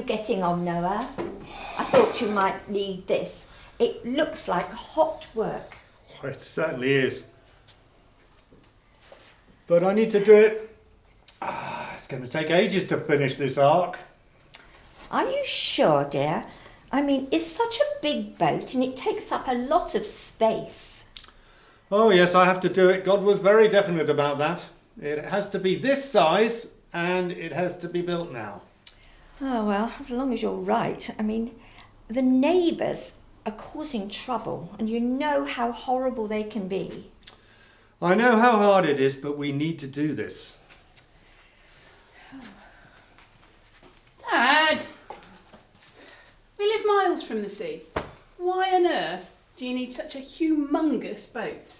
you getting on, Noah? I thought you might need this. It looks like hot work. It certainly is. But I need to do it. It's going to take ages to finish this ark. Are you sure, dear? I mean, it's such a big boat and it takes up a lot of space. Oh yes, I have to do it. God was very definite about that. It has to be this size and it has to be built now. Oh, well, as long as you're right. I mean, the neighbours are causing trouble and you know how horrible they can be. I know how hard it is, but we need to do this. Dad! We live miles from the sea. Why on earth do you need such a humongous boat?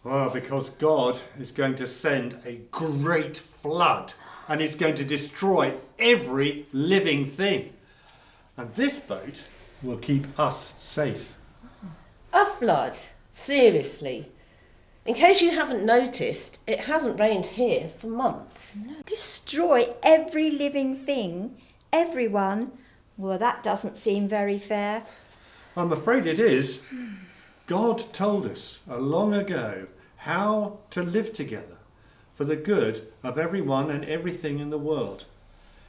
Well, because God is going to send a great flood and is going to destroy every living thing. And this boat will keep us safe. A flood? Seriously? In case you haven't noticed, it hasn't rained here for months. Destroy every living thing, everyone. Well, that doesn't seem very fair. I'm afraid it is. God told us long ago how to live together for the good of everyone and everything in the world.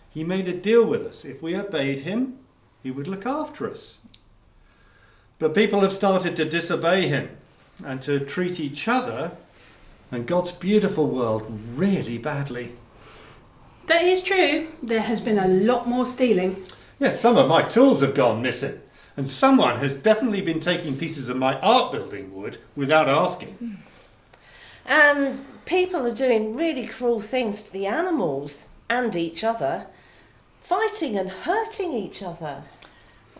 He made a deal with us. If we obeyed him, he would look after us. But people have started to disobey him and to treat each other and God's beautiful world really badly. That is true. There has been a lot more stealing. Yes, some of my tools have gone missing. And someone has definitely been taking pieces of my art building wood without asking. And people are doing really cruel things to the animals and each other, fighting and hurting each other.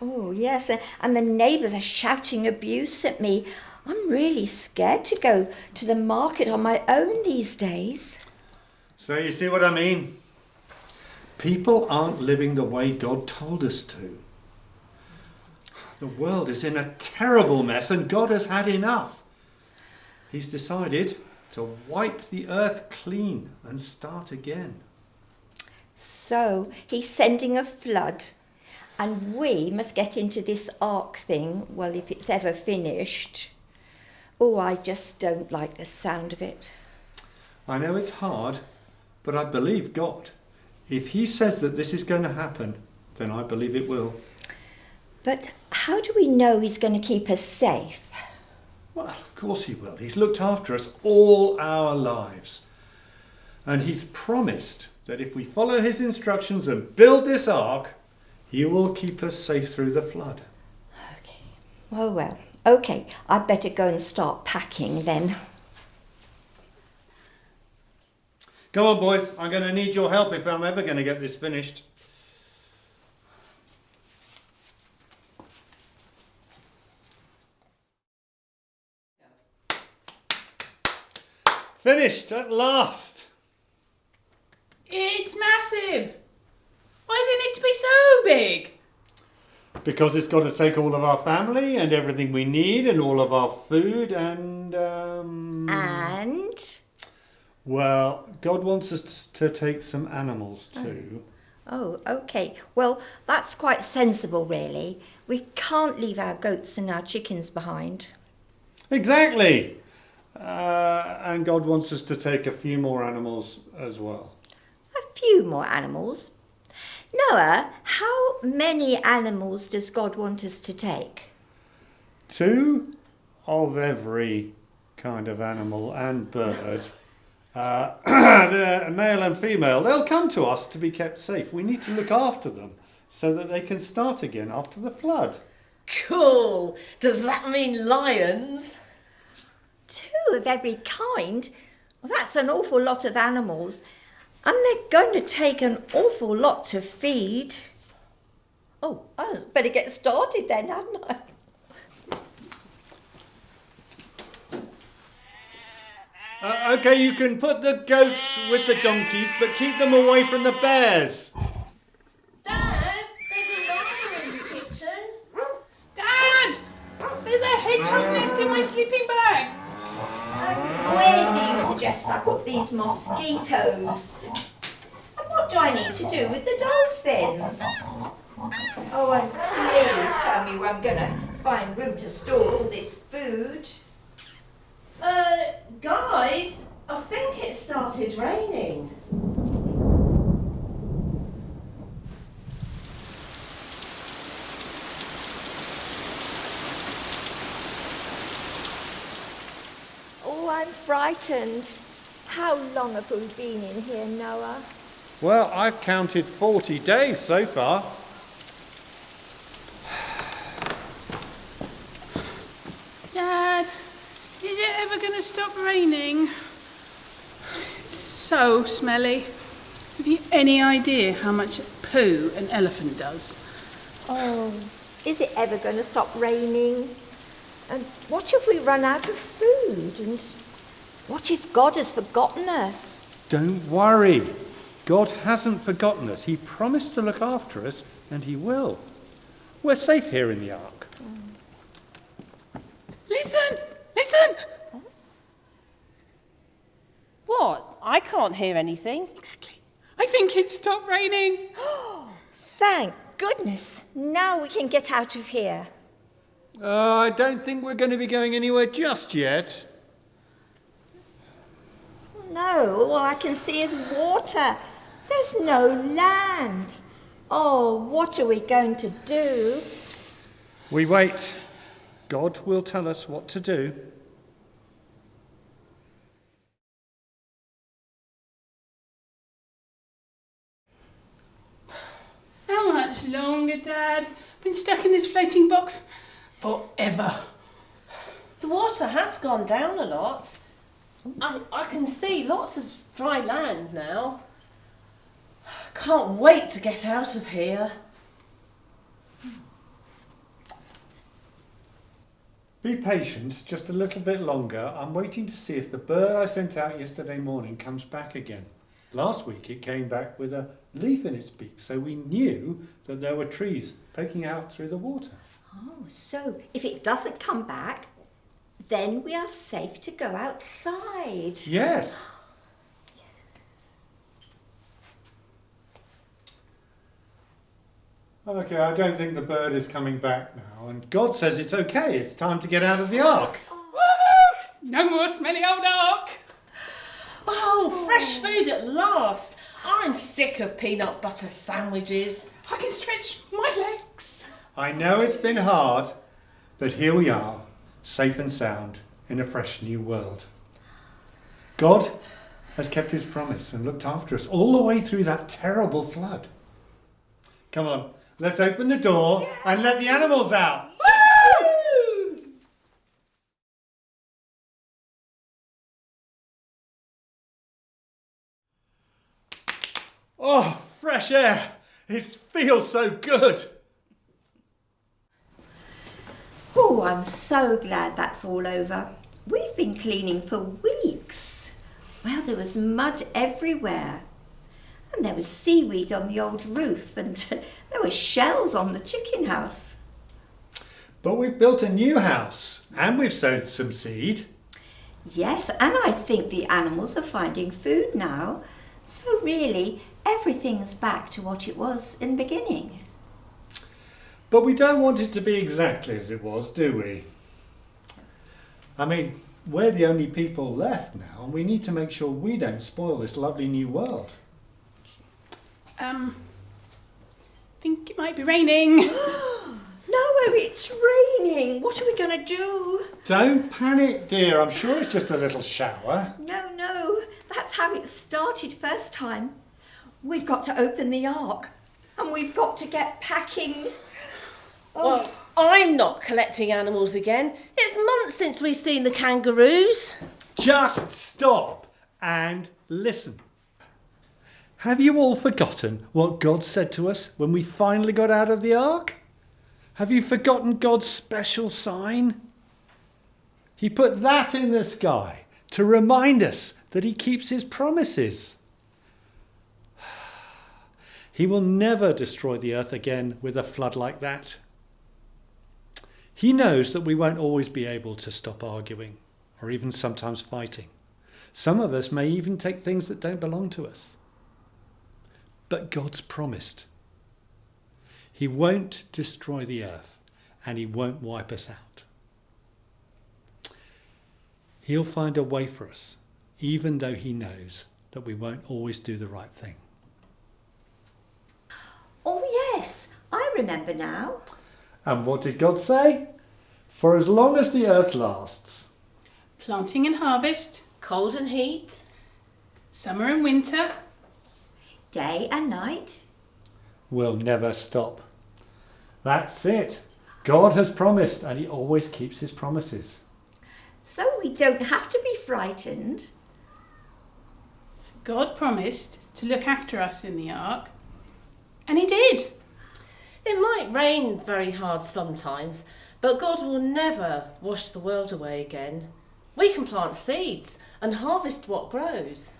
Oh, yes, and the neighbours are shouting abuse at me. I'm really scared to go to the market on my own these days. So you see what I mean? People aren't living the way God told us to. The world is in a terrible mess and God has had enough. He's decided to wipe the earth clean and start again. So he's sending a flood and we must get into this ark thing, well, if it's ever finished. Oh, I just don't like the sound of it. I know it's hard, but I believe God. If he says that this is going to happen, then I believe it will. But how do we know he's going to keep us safe? Well, of course he will. He's looked after us all our lives. And he's promised that if we follow his instructions and build this ark, he will keep us safe through the flood. Okay. Oh, well. Okay, I'd better go and start packing then. Come on, boys. I'm going to need your help if I'm ever going to get this finished. Finished at last. It's massive. Why does it need to be so big? Because it's got to take all of our family and everything we need and all of our food and... And? Well, God wants us to take some animals too. Oh, okay. Well, that's quite sensible, really. We can't leave our goats and our chickens behind. Exactly. And God wants us to take a few more animals as well. A few more animals? Noah, how many animals does God want us to take? 2 of every kind of animal and bird. The male and female, they'll come to us to be kept safe. We need to look after them so that they can start again after the flood. Cool! Does that mean lions? 2 of every kind? Well, that's an awful lot of animals. And they're going to take an awful lot to feed. Oh, I better get started then, hadn't I? Okay, you can put the goats with the donkeys, but keep them away from the bears. Dad, there's a lion in the kitchen. Dad! There's a hedgehog nest in my sleeping bag. Where do you suggest I put these mosquitoes? And what What do I need to do with the dolphins? Oh, and please tell me where I'm going to find room to store all this food. Guys, I think it started raining. Oh, I'm frightened. How long have we been in here, Noah? Well, I've counted 40 days so far. Dad, is it ever going to stop raining? So smelly. Have you any idea how much poo an elephant does? Oh, is it ever going to stop raining? And what if we run out of food? And what if God has forgotten us? Don't worry. God hasn't forgotten us. He promised to look after us, and he will. We're safe here in the ark. Listen! Listen! What? I can't hear anything. Exactly. I think it stopped raining. Thank goodness. Now we can get out of here. I don't think we're going to be going anywhere just yet. No, all I can see is water. There's no land. Oh, what are we going to do? We wait. God will tell us what to do. How much longer, Dad? Been stuck in this floating box forever. The water has gone down a lot. I can see lots of dry land now. Can't wait to get out of here. Be patient just a little bit longer. I'm waiting to see if the bird I sent out yesterday morning comes back again. Last week it came back with a leaf in its beak, so we knew that there were trees poking out through the water. Oh, so if it doesn't come back, then we are safe to go outside. Yes. Okay, I don't think the bird is coming back now, and God says it's okay, it's time to get out of the ark. Woo! No more smelly old ark. Oh, fresh food at last. I'm sick of peanut butter sandwiches. I can stretch my legs. I know it's been hard, but here we are, safe and sound, in a fresh new world. God has kept his promise and looked after us all the way through that terrible flood. Come on, let's open the door and let the animals out. Woo! Oh, fresh air. It feels so good. Oh, I'm so glad that's all over. We've been cleaning for weeks. Well, there was mud everywhere. And there was seaweed on the old roof, and there were shells on the chicken house. But we've built a new house and we've sowed some seed. Yes, and I think the animals are finding food now. So really, everything's back to what it was in the beginning. But we don't want it to be exactly as it was, do we? I mean, we're the only people left now, and we need to make sure we don't spoil this lovely new world. Think it might be raining. No, it's raining. What are we going to do? Don't panic, dear. I'm sure it's just a little shower. No, that's how it started first time. We've got to open the ark, and we've got to get packing. Well, I'm not collecting animals again. It's months since we've seen the kangaroos. Just stop and listen. Have you all forgotten what God said to us when we finally got out of the ark? Have you forgotten God's special sign? He put that in the sky to remind us that he keeps his promises. He will never destroy the earth again with a flood like that. He knows that we won't always be able to stop arguing or even sometimes fighting. Some of us may even take things that don't belong to us. But God's promised. He won't destroy the earth and he won't wipe us out. He'll find a way for us, even though he knows that we won't always do the right thing. Oh yes, I remember now. And what did God say? For as long as the earth lasts. Planting and harvest, Cold and heat. summer and winter. Day and night. Will never stop. That's it. God has promised and he always keeps his promises. So we don't have to be frightened. God promised to look after us in the ark, and he did. It might rain very hard sometimes, but God will never wash the world away again. We can plant seeds and harvest what grows.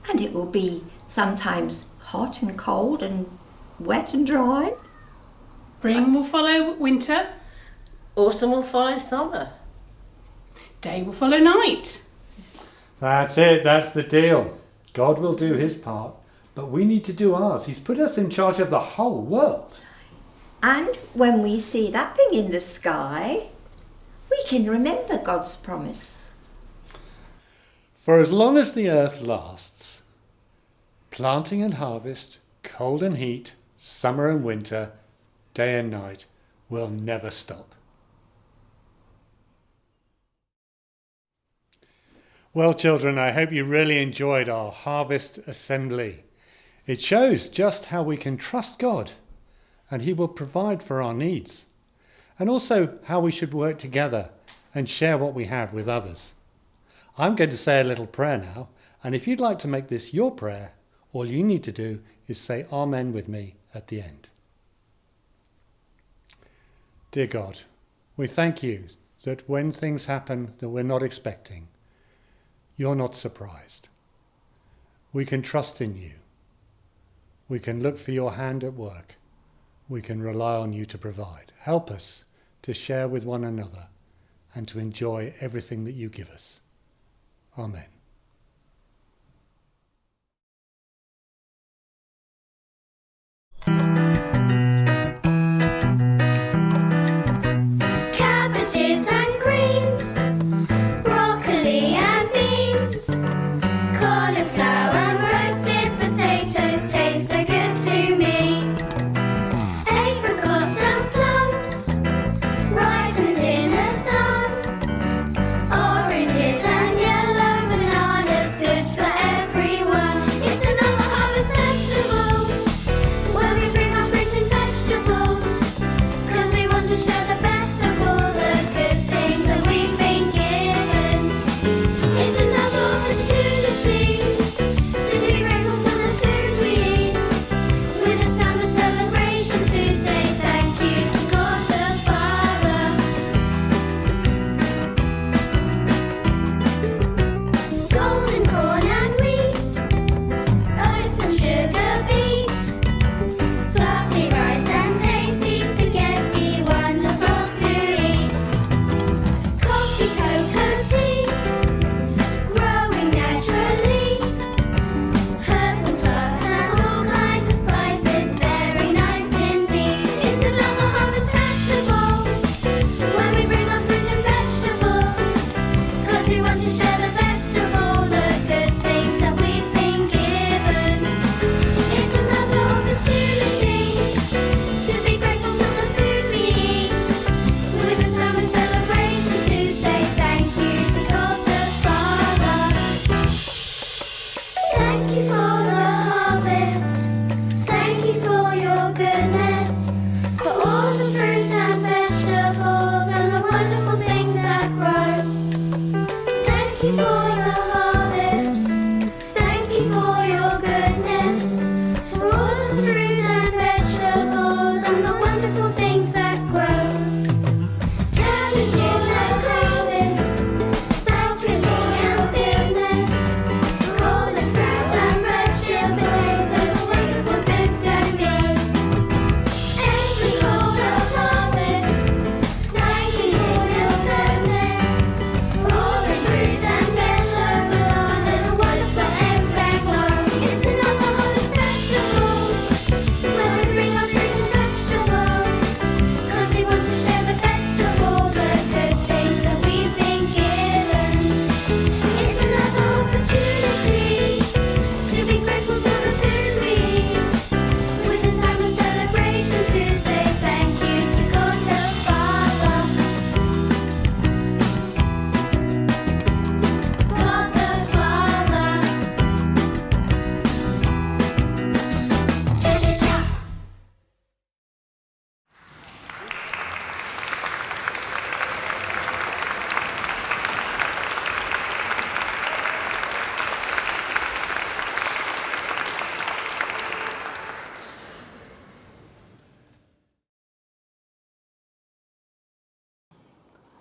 And it will be sometimes hot and cold and wet and dry. Spring will follow winter, Autumn will follow summer. day will follow night. That's it. That's the deal. God will do his part, but we need to do ours. He's put us in charge of the whole world. And when we see that thing in the sky, we can remember God's promise. For as long as the earth lasts, planting and harvest, cold and heat, summer and winter, day and night will never stop. Well, children, I hope you really enjoyed our harvest assembly. It shows just how we can trust God and he will provide for our needs, and also how we should work together and share what we have with others. I'm going to say a little prayer now, and if you'd like to make this your prayer, all you need to do is say Amen with me at the end. Dear God, we thank you that when things happen that we're not expecting, you're not surprised. We can trust in you. We can look for your hand at work. We can rely on you to provide. Help us to share with one another and to enjoy everything that you give us. Amen. Cabbages and greens, broccoli and beans, cauliflower and roasted potatoes taste so good to me. Apricots and plums, ripened in the sun, oranges and yellow bananas.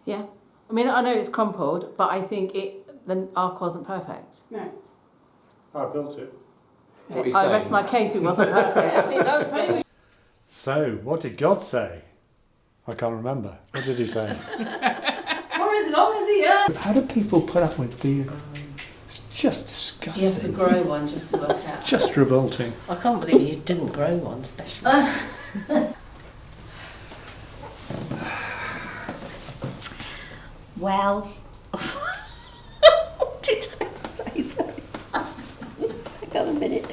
Yeah. I mean, I know it's crumpled, but I think the ark wasn't perfect. No. I built it. What are you I saying? rest my case, it wasn't perfect. No, it's good. So, what did God say? I can't remember. What did he say? For as long as the earth. How do people put up with being... It's just disgusting. You have to grow one just to work out. Just revolting. I can't believe you didn't grow one, especially. Well, what did I say? Sorry. Hang on a minute.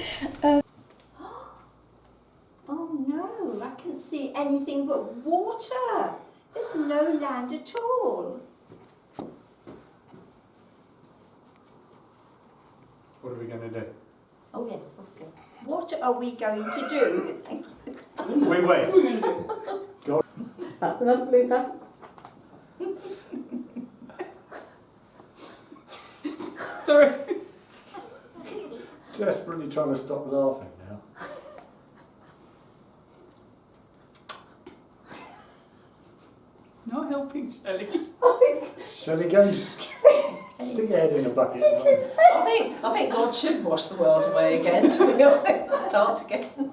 Oh no, I can't see anything but water. There's no land at all. What are we going to do? Oh yes, okay. What are we going to do? Thank you. We wait. That's another blooper. Sorry. Desperately trying to stop laughing now. Not helping, Shelley. Shall we go and stick your head in a bucket? I think God should wash the world away again, to be honest. Start again.